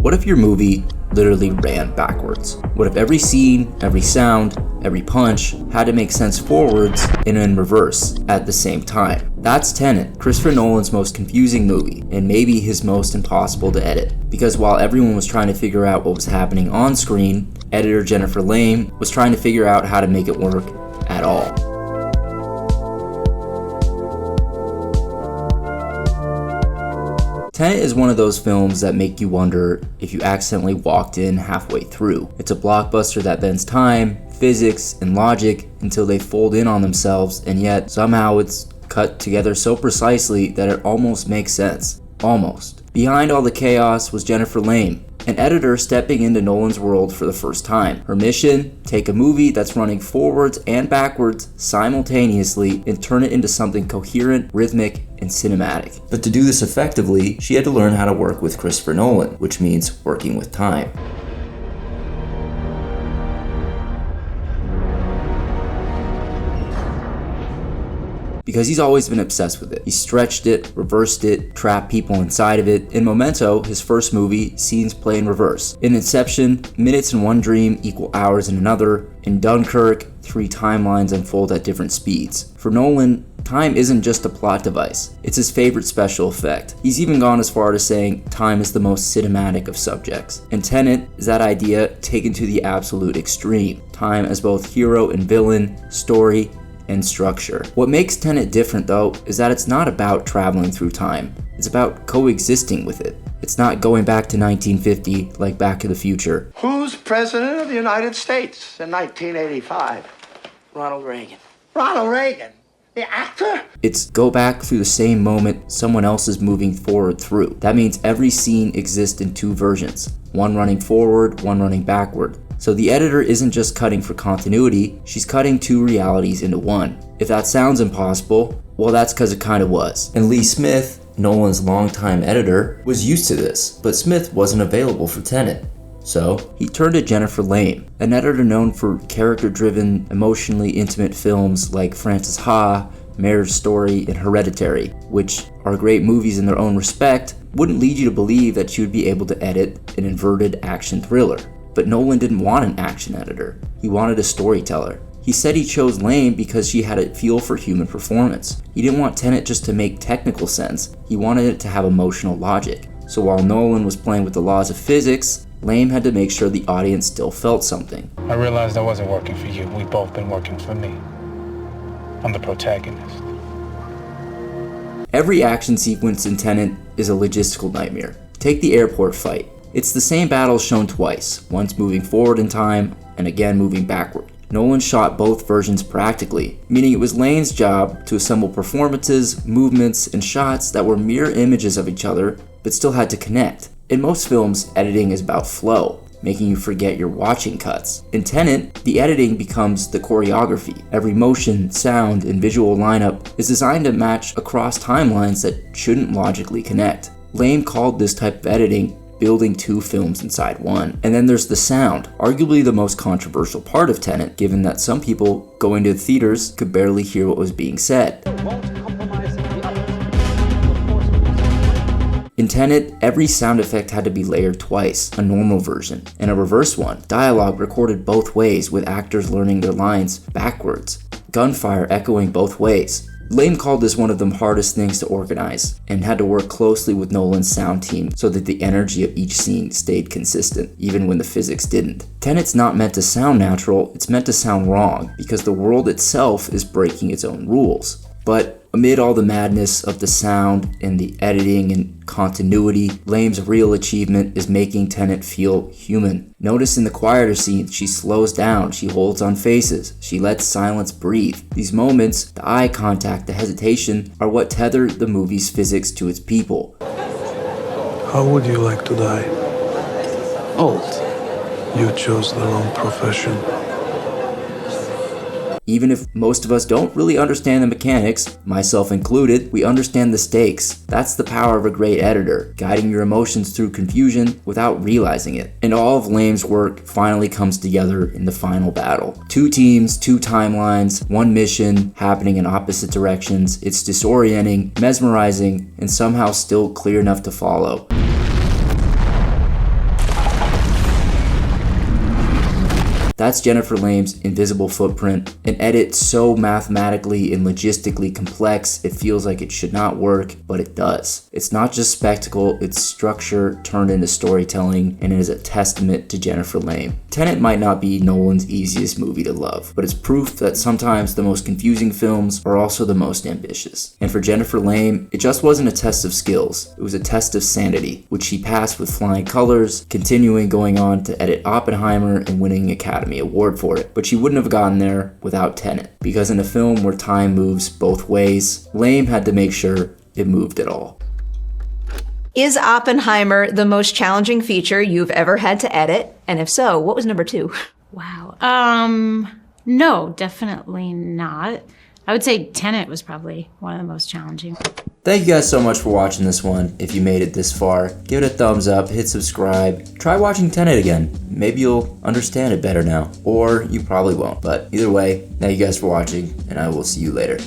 What if your movie literally ran backwards? What if every scene, every sound, every punch had to make sense forwards and in reverse at the same time? That's Tenet, Christopher Nolan's most confusing movie, and maybe his most impossible to edit. Because while everyone was trying to figure out what was happening on screen, editor Jennifer Lame was trying to figure out how to make it work at all. Tenet is one of those films that make you wonder if you accidentally walked in halfway through. It's a blockbuster that bends time, physics, and logic until they fold in on themselves, and yet somehow it's cut together so precisely that it almost makes sense. Almost. Behind all the chaos was Jennifer Lame, an editor stepping into Nolan's world for the first time. Her mission? Take a movie that's running forwards and backwards simultaneously and turn it into something coherent, rhythmic, and cinematic. But to do this effectively, she had to learn how to work with Christopher Nolan, which means working with time. Because he's always been obsessed with it. He stretched it, reversed it, trapped people inside of it. In Memento, his first movie, scenes play in reverse. In Inception, minutes in one dream equal hours in another. In Dunkirk, 3 timelines unfold at different speeds. For Nolan, time isn't just a plot device, it's his favorite special effect. He's even gone as far as saying time is the most cinematic of subjects. And Tenet is that idea taken to the absolute extreme. Time as both hero and villain, story, and structure. What makes Tenet different though is that it's not about traveling through time. It's about coexisting with it. It's not going back to 1950 like Back to the Future. Who's president of the United States in 1985? Ronald Reagan. Ronald Reagan? The actor? It's go back through the same moment someone else is moving forward through. That means every scene exists in 2 versions. One running forward, one running backward. So the editor isn't just cutting for continuity, she's cutting 2 realities into one. If that sounds impossible, well that's because it kind of was. And Lee Smith, Nolan's longtime editor, was used to this, but Smith wasn't available for Tenet. So he turned to Jennifer Lame, an editor known for character-driven, emotionally intimate films like Frances Ha, Marriage Story, and Hereditary, which are great movies in their own respect, wouldn't lead you to believe that she would be able to edit an inverted action thriller. But Nolan didn't want an action editor, he wanted a storyteller. He said he chose Lame because she had a feel for human performance. He didn't want Tenet just to make technical sense, he wanted it to have emotional logic. So while Nolan was playing with the laws of physics, Lame had to make sure the audience still felt something. I realized I wasn't working for you, we've both been working for me. I'm the protagonist. Every action sequence in Tenet is a logistical nightmare. Take the airport fight. It's the same battle shown twice, once moving forward in time and again moving backward. Nolan shot both versions practically, meaning it was Lane's job to assemble performances, movements, and shots that were mirror images of each other, but still had to connect. In most films, editing is about flow, making you forget you're watching cuts. In Tenet, the editing becomes the choreography. Every motion, sound, and visual lineup is designed to match across timelines that shouldn't logically connect. Lame called this type of editing building 2 films inside one. And then there's the sound, arguably the most controversial part of Tenet, given that some people going to the theaters could barely hear what was being said. In Tenet, every sound effect had to be layered twice, a normal version, and a reverse one. Dialogue recorded both ways with actors learning their lines backwards. Gunfire echoing both ways. Lame called this one of the hardest things to organize, and had to work closely with Nolan's sound team so that the energy of each scene stayed consistent, even when the physics didn't. Tenet's not meant to sound natural, it's meant to sound wrong, because the world itself is breaking its own rules. But amid all the madness of the sound and the editing and continuity, Lame's real achievement is making Tenet feel human. Notice in the quieter scenes, she slows down, she holds on faces, she lets silence breathe. These moments, the eye contact, the hesitation, are what tether the movie's physics to its people. How would you like to die? Old. You chose the wrong profession. Even if most of us don't really understand the mechanics, myself included, we understand the stakes. That's the power of a great editor, guiding your emotions through confusion without realizing it. And all of Lame's work finally comes together in the final battle. 2 teams, 2 timelines, 1 mission, happening in opposite directions. It's disorienting, mesmerizing, and somehow still clear enough to follow. That's Jennifer Lame's invisible footprint, an edit so mathematically and logistically complex it feels like it should not work, but it does. It's not just spectacle, it's structure turned into storytelling, and it is a testament to Jennifer Lame. Tenet might not be Nolan's easiest movie to love, but it's proof that sometimes the most confusing films are also the most ambitious. And for Jennifer Lame, it just wasn't a test of skills, it was a test of sanity, which she passed with flying colors, continuing going on to edit Oppenheimer and winning an Academy Award for it. But she wouldn't have gotten there without Tenet, because in a film where time moves both ways, Lame had to make sure it moved at all. Is Oppenheimer the most challenging feature you've ever had to edit? And if so, what was number 2? Wow. No, definitely not. I would say Tenet was probably one of the most challenging. Thank you guys so much for watching this one. If you made it this far, give it a thumbs up, hit subscribe, try watching Tenet again. Maybe you'll understand it better now, or you probably won't. But either way, thank you guys for watching, and I will see you later.